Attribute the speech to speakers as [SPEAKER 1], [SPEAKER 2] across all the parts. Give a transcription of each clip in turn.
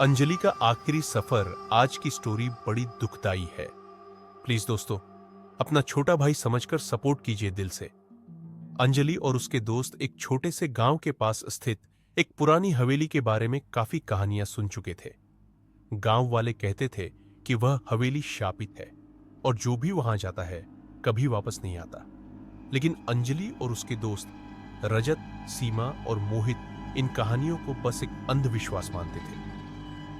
[SPEAKER 1] अंजलि का आखिरी सफर आज की स्टोरी बड़ी दुखदाई है। प्लीज दोस्तों, अपना छोटा भाई समझकर सपोर्ट कीजिए दिल से। अंजलि और उसके दोस्त एक छोटे से गांव के पास स्थित एक पुरानी हवेली के बारे में काफी कहानियां सुन चुके थे। गांव वाले कहते थे कि वह हवेली शापित है और जो भी वहां जाता है कभी वापस नहीं आता। लेकिन अंजलि और उसके दोस्त रजत, सीमा और मोहित इन कहानियों को बस एक अंधविश्वास मानते थे।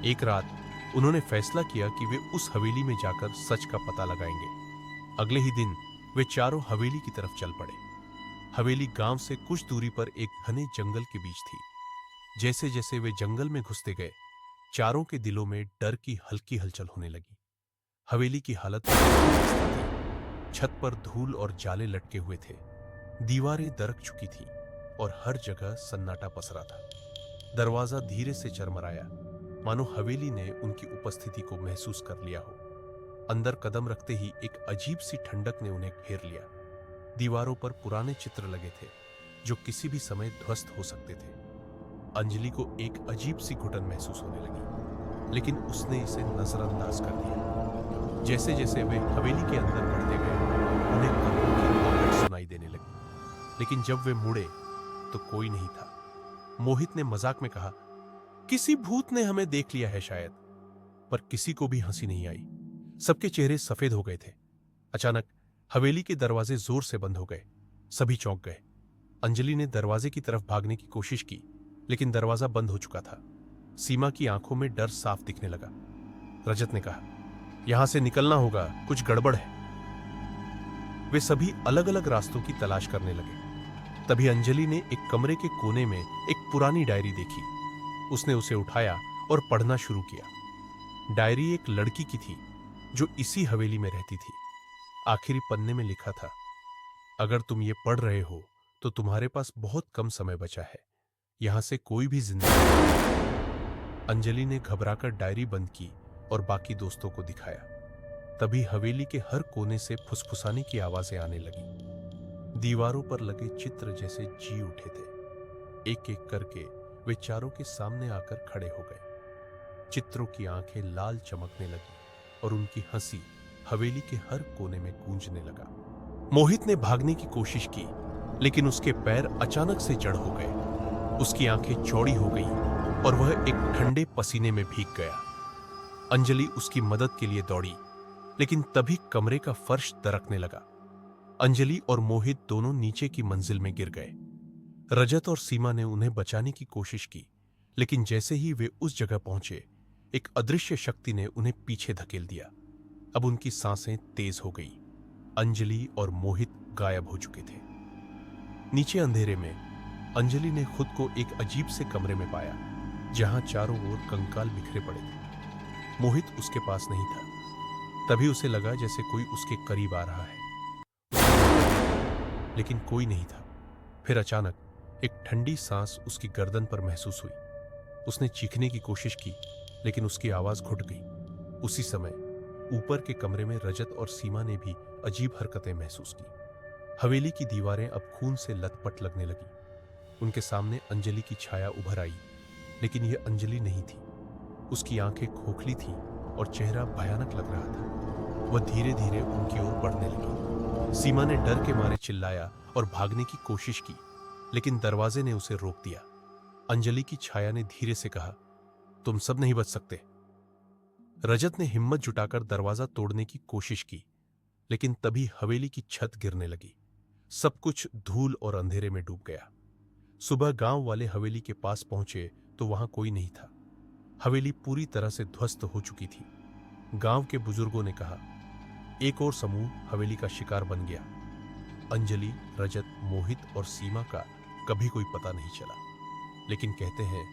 [SPEAKER 1] एक रात उन्होंने फैसला किया कि वे उस हवेली में जाकर सच का पता लगाएंगे। अगले ही दिन वे चारों हवेली की तरफ चल पड़े। हवेली गांव से कुछ दूरी पर एक घने जंगल के बीच थी। जैसे जैसे वे जंगल में घुसते गए, चारों के दिलों में डर की हल्की हलचल होने लगी। हवेली की हालत खस्ता थी। छत पर धूल और जाले लटके हुए थे। दीवारें दरक चुकी थीं और हर जगह सन्नाटा पसरा था। दरवाजा धीरे से चरमराया, मानो हवेली ने उनकी उपस्थिति को महसूस कर लिया हो। अंदर कदम रखते ही एक अजीब सी ठंडक ने उन्हें घेर लिया। दीवारों पर पुराने चित्र लगे थे जो किसी भी समय ध्वस्त हो सकते थे। अंजलि को एक अजीब सी घुटन महसूस होने लगी, लेकिन उसने इसे नजरअंदाज कर दिया। जैसे जैसे वे हवेली के अंदर बढ़ते गए, उन्हें कदमों की आवाज सुनाई देने लगी। लेकिन जब वे मुड़े तो कोई नहीं था। मोहित ने मजाक में कहा, किसी भूत ने हमें देख लिया है शायद। पर किसी को भी हंसी नहीं आई। सबके चेहरे सफेद हो गए थे। अचानक हवेली के दरवाजे जोर से बंद हो गए। सभी चौंक गए। अंजलि ने दरवाजे की तरफ भागने की कोशिश की, लेकिन दरवाजा बंद हो चुका था। सीमा की आंखों में डर साफ दिखने लगा। रजत ने कहा, यहां से निकलना होगा, कुछ गड़बड़ है। वे सभी अलग अलग रास्तों की तलाश करने लगे। तभी अंजलि ने एक कमरे के कोने में एक पुरानी डायरी देखी। उसने उसे उठाया और पढ़ना शुरू किया। डायरी एक लड़की की थी जो इसी हवेली में रहती थी। आखिरी पन्ने में लिखा था, अगर तुम ये पढ़ रहे हो तो तुम्हारे पास बहुत कम समय बचा है। यहां से कोई भी जिंदा नहीं। अंजलि ने घबराकर डायरी बंद की और बाकी दोस्तों को दिखाया। तभी हवेली के हर कोने से फुसफुसाने की आवाजें आने लगी। दीवारों पर लगे चित्र जैसे जी उठे थे। एक एक करके वे चारों के सामने आकर खड़े हो गए। चित्रों की आंखें लाल चमकने लगी और उनकी हंसी हवेली के हर कोने में गूंजने लगा। मोहित ने भागने की कोशिश की, लेकिन उसके पैर अचानक से जड़ हो गए। उसकी आंखें चौड़ी हो गईं और वह एक ठंडे पसीने में भीग गया। अंजलि उसकी मदद के लिए दौड़ी, लेकिन तभी कमरे का फर्श दरकने लगा। अंजलि और मोहित दोनों नीचे की मंजिल में गिर गए। रजत और सीमा ने उन्हें बचाने की कोशिश की, लेकिन जैसे ही वे उस जगह पहुंचे, एक अदृश्य शक्ति ने उन्हें पीछे धकेल दिया। अब उनकी सांसें तेज हो गई। अंजलि और मोहित गायब हो चुके थे। नीचे अंधेरे में अंजलि ने खुद को एक अजीब से कमरे में पाया, जहां चारों ओर कंकाल बिखरे पड़े थे। मोहित उसके पास नहीं था। तभी उसे लगा जैसे कोई उसके करीब आ रहा है, लेकिन कोई नहीं था। फिर अचानक एक ठंडी सांस उसकी गर्दन पर महसूस हुई। उसने चीखने की कोशिश की, लेकिन उसकी आवाज घुट गई। उसी समय ऊपर के कमरे में रजत और सीमा ने भी अजीब हरकतें महसूस की। हवेली की दीवारें अब खून से लथपथ लगने लगी। उनके सामने अंजलि की छाया उभर आई, लेकिन यह अंजलि नहीं थी। उसकी आंखें खोखली थीं और चेहरा भयानक लग रहा था। वह धीरे धीरे उनकी ओर बढ़ने लगी। सीमा ने डर के मारे चिल्लाया और भागने की कोशिश की, लेकिन दरवाजे ने उसे रोक दिया। अंजलि की छाया ने धीरे से कहा, तुम सब नहीं बच सकते। रजत ने हिम्मत जुटाकर दरवाजा तोड़ने की कोशिश की, लेकिन तभी हवेली की छत गिरने लगी। सब कुछ धूल और अंधेरे में डूब गया। सुबह गांव वाले हवेली के पास पहुंचे तो वहां कोई नहीं था। हवेली पूरी तरह से ध्वस्त हो चुकी थी। गांव के बुजुर्गों ने कहा, एक और समूह हवेली का शिकार बन गया। अंजलि, रजत, मोहित और सीमा का कभी कोई पता नहीं चला। लेकिन कहते हैं,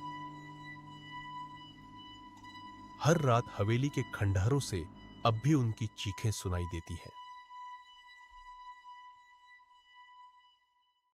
[SPEAKER 1] हर रात हवेली के खंडहरों से अब भी उनकी चीखें सुनाई देती हैं।